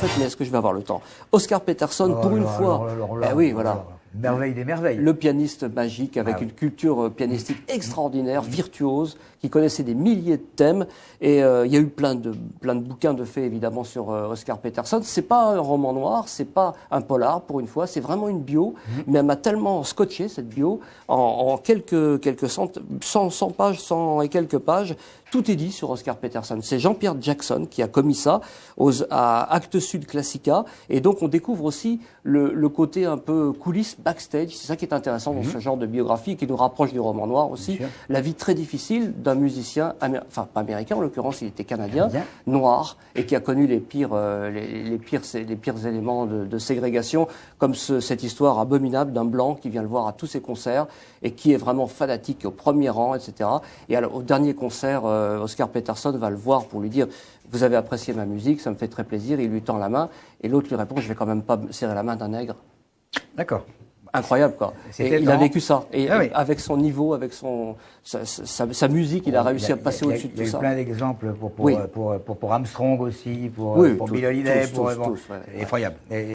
fait, mais est-ce que je vais avoir le temps? Oscar Peterson, pour une fois, oui, voilà. Merveille des merveilles. Le pianiste magique avec une culture pianistique extraordinaire, virtuose, qui connaissait des milliers de thèmes. Et il y a eu plein de bouquins de faits, évidemment, sur Oscar Peterson. C'est pas un roman noir, c'est pas un polar, pour une fois. C'est vraiment une bio. Mais elle m'a tellement scotché, cette bio, en quelques 100 pages, 100 et quelques pages. Tout est dit sur Oscar Peterson. C'est Jean-Pierre Jackson qui a commis ça à Actes Sud Classica. Et donc, on découvre aussi le côté un peu coulisses, backstage. C'est ça qui est intéressant dans ce genre de biographie, qui nous rapproche du roman noir aussi. La vie très difficile d'un musicien, enfin pas américain en l'occurrence, il était canadien, noir, et qui a connu les pires éléments de ségrégation, comme cette histoire abominable d'un blanc qui vient le voir à tous ses concerts et qui est vraiment fanatique au premier rang, etc. Et alors, au dernier concert, Oscar Peterson va le voir pour lui dire « Vous avez apprécié ma musique, ça me fait très plaisir ». Il lui tend la main et l'autre lui répond « Je vais quand même pas serrer la main d'un nègre ». D'accord. Incroyable, quoi. Et il a vécu ça. Et avec son niveau, avec sa musique, il a réussi à passer au-dessus de tout ça. Il y a eu plein d'exemples pour Armstrong aussi, pour Bill Holiday. Effroyable.